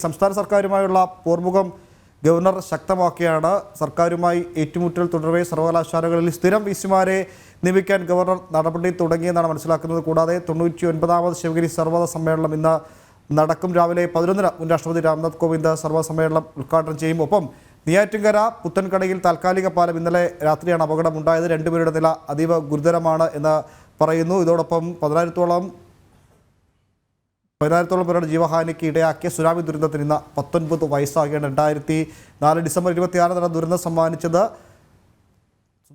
സംസ്ഥാന സർക്കാരുമായുള്ള പോർമുഖം ഗവർണർ ശക്തമാക്കിയാണ്. സർക്കാരുമായി ഏറ്റുമുട്ടൽ തുടരവേ സർവകലാശാലകളിൽ സ്ഥിരം വിസിമാരെ നിയമിക്കാൻ ഗവർണർ നടപടി തുടങ്ങിയെന്നാണ് മനസ്സിലാക്കുന്നത്. കൂടാതെ 99ാമത് ശിവഗിരി സർവ്വത സമ്മേളനം ഇന്ന് നടക്കും. രാവിലെ 11-ന് മുൻ രാഷ്ട്രപതി രാംനാഥ് കോവിന്ദ് സർവ്വ സമ്മേളനം ഉദ്ഘാടനം ചെയ്യും. ഒപ്പം നെയ്യാറ്റിൻകര പുത്തൻകടയിൽ താൽക്കാലിക പാലം ഇന്നലെ രാത്രിയാണ് അപകടമുണ്ടായത്. രണ്ടുപേരുടെ നില അതീവ ഗുരുതരമാണ് എന്ന് പറയുന്നു. ഇതോടൊപ്പം 10,000-ഓളം പേരുടെ ജീവഹാനിക്ക് ഇടയാക്കിയ സുനാമി ദുരന്തത്തിന് ഇന്ന് 19 വയസ്സാകേണ്ട 2004 ഡിസംബർ 26 ദുരന്തം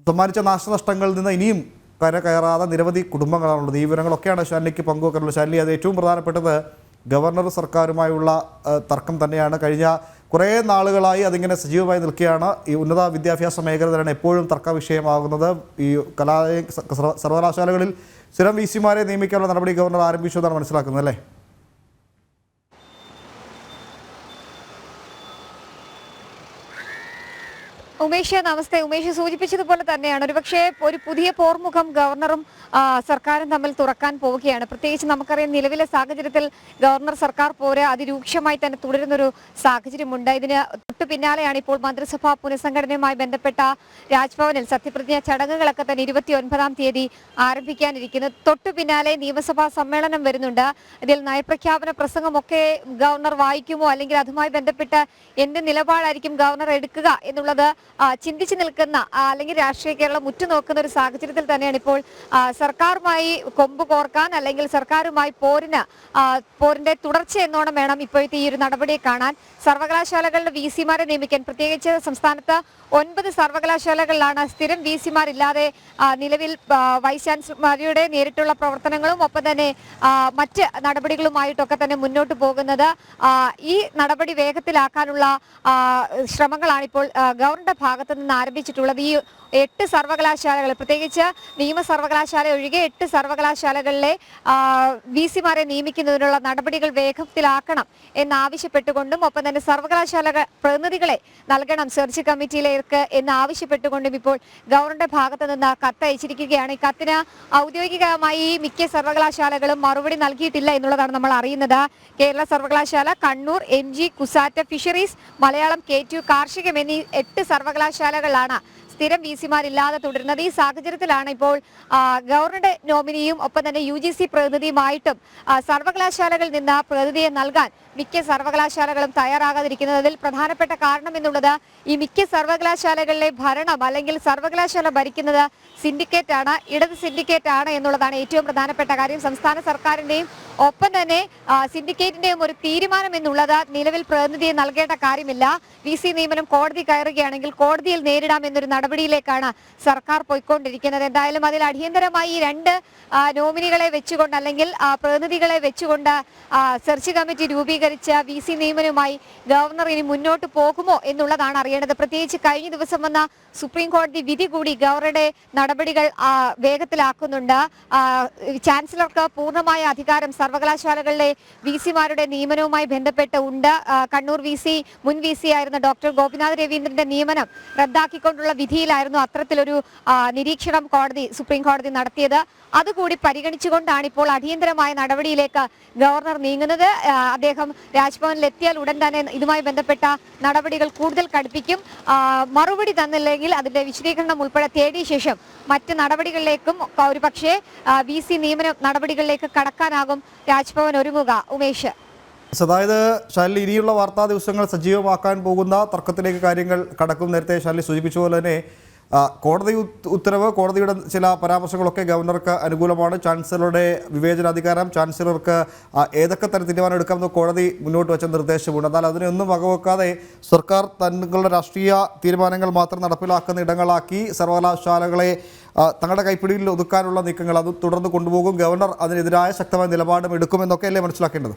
സമ്മാനിച്ച നാശനഷ്ടങ്ങളിൽ നിന്ന് ഇനിയും കയറാതെ നിരവധി കുടുംബങ്ങളാണുള്ളത്. ഈ വിവരങ്ങളൊക്കെയാണ് ശാലിനിക്ക് പങ്കുവെക്കാനുള്ളത്. ശാലിനി, അത് ഏറ്റവും പ്രധാനപ്പെട്ടത് ഗവർണർ സർക്കാരുമായുള്ള തർക്കം തന്നെയാണ്. കഴിഞ്ഞ കുറേ നാളുകളായി അതിങ്ങനെ സജീവമായി നിൽക്കുകയാണ്. ഈ ഉന്നത വിദ്യാഭ്യാസ മേഖല തന്നെയാണ് എപ്പോഴും തർക്ക വിഷയമാകുന്നത്. ഈ സർവകലാശാലകളിൽ സ്ഥിരം വിസിമാരെ നിയമിക്കാനുള്ള നടപടി ഗവർണർ ആരംഭിച്ചു എന്നാണ് മനസ്സിലാക്കുന്നത്, അല്ലേ? ഉമേഷ്, നമസ്തേ. ഉമേഷ് സൂചിപ്പിച്ചതുപോലെ തന്നെയാണ് ഒരുപക്ഷെ ഒരു പുതിയ പോർമുഖം ഗവർണറും സർക്കാരും തമ്മിൽ തുറക്കാൻ പോവുകയാണ്. പ്രത്യേകിച്ച് നമുക്കറിയാം, നിലവിലെ സാഹചര്യത്തിൽ ഗവർണർ സർക്കാർ പോര് അതിരൂക്ഷമായി തന്നെ തുടരുന്നൊരു സാഹചര്യമുണ്ട്. ഇതിന് തൊട്ടു പിന്നാലെയാണ് ഇപ്പോൾ മന്ത്രിസഭാ പുനഃസംഘടനയുമായി ബന്ധപ്പെട്ട രാജ്ഭവനിൽ സത്യപ്രതിജ്ഞ ചടങ്ങുകളൊക്കെ തന്നെ 29-ാം തീയതി ആരംഭിക്കാനിരിക്കുന്നത്. തൊട്ടു പിന്നാലെ നിയമസഭാ സമ്മേളനം വരുന്നുണ്ട്. ഇതിൽ നയപ്രഖ്യാപന പ്രസംഗമൊക്കെ ഗവർണർ വായിക്കുമോ, അല്ലെങ്കിൽ അതുമായി ബന്ധപ്പെട്ട് എന്ത് നിലപാടായിരിക്കും ഗവർണർ എടുക്കുക എന്നുള്ളത് ചിന്തിച്ചു നിൽക്കുന്ന അല്ലെങ്കിൽ രാഷ്ട്രീയ കേരളം ഉറ്റുനോക്കുന്ന ഒരു സാഹചര്യത്തിൽ തന്നെയാണ് ഇപ്പോൾ സർക്കാരുമായി കൊമ്പ് കോർക്കാൻ, അല്ലെങ്കിൽ സർക്കാരുമായി പോരിന്റെ തുടർച്ച എന്നോണം വേണം ഇപ്പോഴത്തെ ഈ ഒരു നടപടിയെ കാണാൻ. സർവകലാശാലകളുടെ വിസിമാരെ നിയമിക്കാൻ, പ്രത്യേകിച്ച് സംസ്ഥാനത്ത് 9 സർവകലാശാലകളിലാണ് സ്ഥിരം വിസിമാരില്ലാതെ നിലവിൽ വൈസ് ചാൻസലർമാരുടെ നേരിട്ടുള്ള പ്രവർത്തനങ്ങളും ഒപ്പം തന്നെ മറ്റ് നടപടികളുമായിട്ടൊക്കെ തന്നെ മുന്നോട്ട് പോകുന്നത്. ഈ നടപടി വേഗത്തിലാക്കാനുള്ള ശ്രമങ്ങളാണ് ഇപ്പോൾ ഗവർണറുടെ ഭാഗത്ത് നിന്ന് ആരംഭിച്ചിട്ടുള്ളത്. ഈ 8 സർവകലാശാലകൾ, പ്രത്യേകിച്ച് നിയമ സർവകലാശാല ഒഴികെ 8 സർവകലാശാലകളിലെ വിസിമാരെ നിയമിക്കുന്നതിനുള്ള നടപടികൾ വേഗത്തിലാക്കണം എന്നാവശ്യപ്പെട്ടുകൊണ്ടും ഒപ്പം തന്നെ സർവകലാശാല പ്രതിനിധികളെ നൽകണം സെർച്ച് കമ്മിറ്റിയിലേക്ക് എന്ന് ആവശ്യപ്പെട്ടുകൊണ്ടും ഇപ്പോൾ ഗവർണറുടെ ഭാഗത്ത് നിന്ന് കത്തയച്ചിരിക്കുകയാണ്. ഈ കത്തിന് ഔദ്യോഗികമായി മിക്ക സർവകലാശാലകളും മറുപടി നൽകിയിട്ടില്ല എന്നുള്ളതാണ് നമ്മൾ അറിയുന്നത്. കേരള സർവകലാശാല, Kannur, MG, CUSAT, fisheries, Malayalam, KTU, കാർഷികം എന്നീ 8 സർവകലാശാലകളാണ് സ്ഥിരം വിസിമാരില്ലാതെ തുടരുന്നത്. ഈ സാഹചര്യത്തിലാണ് ഇപ്പോൾ ഗവർണറുടെ നോമിനിയും ഒപ്പം തന്നെ UGC പ്രതിനിധിയുമായിട്ടും സർവകലാശാലകളിൽ നിന്ന് പ്രതിനിധിയെ നൽകാൻ മിക്ക സർവകലാശാലകളും തയ്യാറാകാതിരിക്കുന്നത്. അതിൽ പ്രധാനപ്പെട്ട കാരണം എന്നുള്ളത് ഈ മിക്ക സർവകലാശാലകളിലെ ഭരണം അല്ലെങ്കിൽ സർവകലാശാല ഭരിക്കുന്നത് സിൻഡിക്കേറ്റ് ആണ്, ഇടത് സിൻഡിക്കേറ്റ് ആണ് എന്നുള്ളതാണ് ഏറ്റവും പ്രധാനപ്പെട്ട കാര്യം. സംസ്ഥാന സർക്കാരിന്റെയും ഒപ്പം തന്നെ സിൻഡിക്കേറ്റിന്റെയും ഒരു തീരുമാനം എന്നുള്ളത് നിലവിൽ പ്രതിനിധിയെ നൽകേണ്ട കാര്യമില്ല. VC നിയമനം കോടതി കയറുകയാണെങ്കിൽ കോടതിയിൽ നേരിടാം എന്നൊരു നടപടിയിലേക്കാണ് സർക്കാർ പോയിക്കൊണ്ടിരിക്കുന്നത്. എന്തായാലും അതിൽ അടിയന്തരമായി ഈ 2 നോമിനികളെ വെച്ചുകൊണ്ട് അല്ലെങ്കിൽ പ്രതിനിധികളെ വെച്ചുകൊണ്ട് സെർച്ച് കമ്മിറ്റി രൂപീകരിച്ച VC നിയമനവുമായി ഗവർണർ ഇനി മുന്നോട്ട് പോകുമോ എന്നുള്ളതാണ് അറിയേണ്ടത്. പ്രത്യേകിച്ച് കഴിഞ്ഞ ദിവസം വന്ന സുപ്രീം കോടതി വിധി കൂടി ഗവർണറുടെ നടപടികൾ വേഗത്തിലാക്കുന്നുണ്ട്. ചാൻസലർക്ക് പൂർണ്ണമായ അധികാരം സർവകലാശാലകളിലെ വിസിമാരുടെ നിയമനവുമായി ബന്ധപ്പെട്ട് ഉണ്ട്. കണ്ണൂർ മുൻ VC ആയിരുന്ന ഡോക്ടർ ഗോപിനാഥ് രവീന്ദ്രന്റെ നിയമനം റദ്ദാക്കിക്കൊണ്ടുള്ള വിധിയിലായിരുന്നു അത്തരത്തിലൊരു നിരീക്ഷണം സുപ്രീം കോടതി നടത്തിയത്. അതുകൂടി പരിഗണിച്ചുകൊണ്ടാണ് ഇപ്പോൾ അടിയന്തരമായ നടപടിയിലേക്ക് ഗവർണർ നീങ്ങുന്നത്. അദ്ദേഹം രാജ്ഭവനിൽ എത്തിയാൽ ഉടൻ തന്നെ ഇതുമായി ബന്ധപ്പെട്ട നടപടികൾ കൂടുതൽ കടുപ്പിക്കും. മറുപടി തന്നില്ലെങ്കിൽ അതിന്റെ വിശദീകരണം ഉൾപ്പെടെ തേടിയ ശേഷം മറ്റ് നടപടികളിലേക്കും ഒരുപക്ഷെ VC നിയമന നടപടികളിലേക്ക് കടക്കാനാകും രാജ്ഭവൻ ഒരുങ്ങുക. ഉമേഷ്, അതായത് ശാലിനി, ഇനിയുള്ള വാർത്താ ദിവസങ്ങൾ സജീവമാക്കാൻ പോകുന്ന തർക്കത്തിലേക്ക് കാര്യങ്ങൾ കടക്കും. നേരത്തെ ശാലിനി സൂചിപ്പിച്ച പോലെ തന്നെ കോടതി ഉത്തരവ്, കോടതിയുടെ ചില പരാമർശങ്ങളൊക്കെ ഗവർണർക്ക് അനുകൂലമാണ്. ചാൻസലറുടെ വിവേചനാധികാരം, ചാൻസലർക്ക് ഏതൊക്കെ തരം തീരുമാനം എടുക്കാമെന്ന് കോടതി മുന്നോട്ട് വെച്ച നിർദ്ദേശമുണ്ട്. എന്നാൽ അതിനൊന്നും വകവെക്കാതെ സർക്കാർ തങ്ങളുടെ രാഷ്ട്രീയ തീരുമാനങ്ങൾ മാത്രം നടപ്പിലാക്കുന്ന ഇടങ്ങളാക്കി സർവകലാശാലകളെ തങ്ങളുടെ കൈപ്പിടിയിൽ ഒതുക്കാനുള്ള നീക്കങ്ങൾ അത് തുടർന്ന് കൊണ്ടുപോകും. ഗവർണർ അതിനെതിരായ ശക്തമായ നിലപാടും എടുക്കുമെന്നൊക്കെയല്ലേ മനസ്സിലാക്കേണ്ടത്?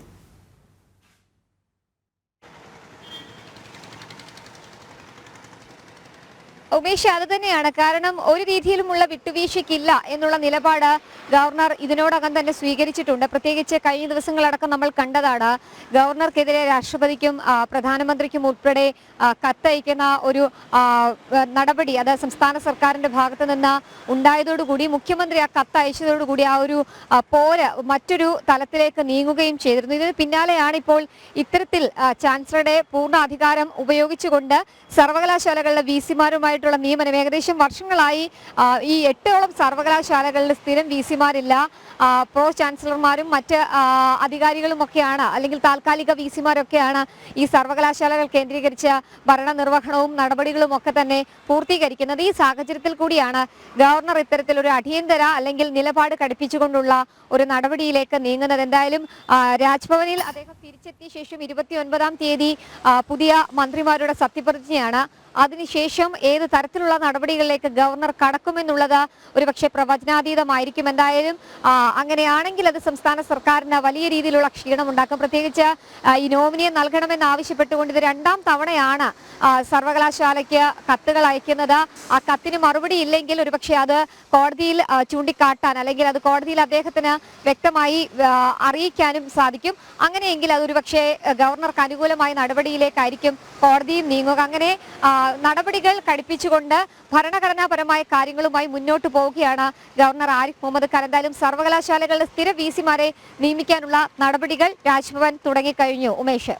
ഉമേഷ്, അത് തന്നെയാണ്. കാരണം ഒരു രീതിയിലുമുള്ള വിട്ടുവീഴ്ചയ്ക്കില്ല എന്നുള്ള നിലപാട് ഗവർണർ ഇതിനോടകം തന്നെ സ്വീകരിച്ചിട്ടുണ്ട്. പ്രത്യേകിച്ച് കഴിഞ്ഞ ദിവസങ്ങളടക്കം നമ്മൾ കണ്ടതാണ് ഗവർണർക്കെതിരെ രാഷ്ട്രപതിക്കും പ്രധാനമന്ത്രിക്കും ഉൾപ്പെടെ കത്തയക്കുന്ന ഒരു നടപടി. അത് സംസ്ഥാന സർക്കാരിന്റെ ഭാഗത്ത് നിന്ന് ഉണ്ടായതോടുകൂടി മുഖ്യമന്ത്രി ആ കത്ത് അയച്ചതോടുകൂടി ആ ഒരു പോര് മറ്റൊരു തലത്തിലേക്ക് നീങ്ങുകയും ചെയ്തിരുന്നു. ഇതിന് പിന്നാലെയാണ് ഇപ്പോൾ ഇത്തരത്തിൽ ചാൻസലറുടെ പൂർണ്ണ അധികാരം ഉപയോഗിച്ചുകൊണ്ട് സർവകലാശാലകളിലെ VC-മാരുമായിട്ടുള്ള നിയമനം. ഏകദേശം വർഷങ്ങളായി ഈ 8ഓളം സർവകലാശാലകളിൽ സ്ഥിരം VC-മാരില്ല. പ്രോ ചാൻസലർമാരും മറ്റ് അധികാരികളുമൊക്കെയാണ്, അല്ലെങ്കിൽ താൽക്കാലിക VC-മാരൊക്കെയാണ് ഈ സർവകലാശാലകൾ കേന്ദ്രീകരിച്ച് ഭരണനിർവഹണവും നടപടികളും ഒക്കെ തന്നെ പൂർത്തീകരിക്കുന്നത്. ഈ സാഹചര്യത്തിൽ കൂടിയാണ് ഗവർണർ ഇത്തരത്തിലൊരു അടിയന്തര അല്ലെങ്കിൽ നിലപാട് കടുപ്പിച്ചുകൊണ്ടുള്ള ഒരു നടപടിയിലേക്ക് നീങ്ങുന്നത്. എന്തായാലും രാജ്ഭവനിൽ അദ്ദേഹം തിരിച്ചെത്തിയ ശേഷം 29-ാം തീയതി പുതിയ മന്ത്രിമാരുടെ സത്യപ്രതിജ്ഞയാണ്. അതിനുശേഷം ഏത് തരത്തിലുള്ള നടപടികളിലേക്ക് ഗവർണർ കടക്കുമെന്നുള്ളത് ഒരുപക്ഷെ പ്രവചനാതീതമായിരിക്കും. എന്തായാലും അങ്ങനെയാണെങ്കിൽ അത് സംസ്ഥാന സർക്കാരിന് വലിയ രീതിയിലുള്ള ക്ഷീണമുണ്ടാക്കും. പ്രത്യേകിച്ച് ഈ നോമിനിയെ നൽകണമെന്ന് ആവശ്യപ്പെട്ടുകൊണ്ട് ഇത് 2ാം തവണയാണ് സർവകലാശാലയ്ക്ക് കത്തുകൾ അയക്കുന്നത്. ആ കത്തിന് മറുപടി ഇല്ലെങ്കിൽ ഒരുപക്ഷെ അത് കോടതിയിൽ ചൂണ്ടിക്കാട്ടാൻ, അല്ലെങ്കിൽ അത് കോടതിയിൽ അദ്ദേഹത്തിന് വ്യക്തമായി അറിയിക്കാനും സാധിക്കും. അങ്ങനെയെങ്കിൽ അതൊരുപക്ഷെ ഗവർണർക്ക് അനുകൂലമായ നടപടിയിലേക്കായിരിക്കും കോടതിയും നീങ്ങുക. അങ്ങനെ നടപടികൾ കടുപ്പിച്ചുകൊണ്ട് ഭരണഘടനാപരമായ കാര്യങ്ങളുമായി മുന്നോട്ട് പോവുകയാണ് ഗവർണർ ആരിഫ് മുഹമ്മദ് ഖാൻ. എന്തായാലും സർവകലാശാലകളുടെ സ്ഥിര VC-മാരെ നിയമിക്കാനുള്ള നടപടികൾ രാജ്ഭവൻ തുടങ്ങിക്കഴിഞ്ഞു. ഉമേഷ്.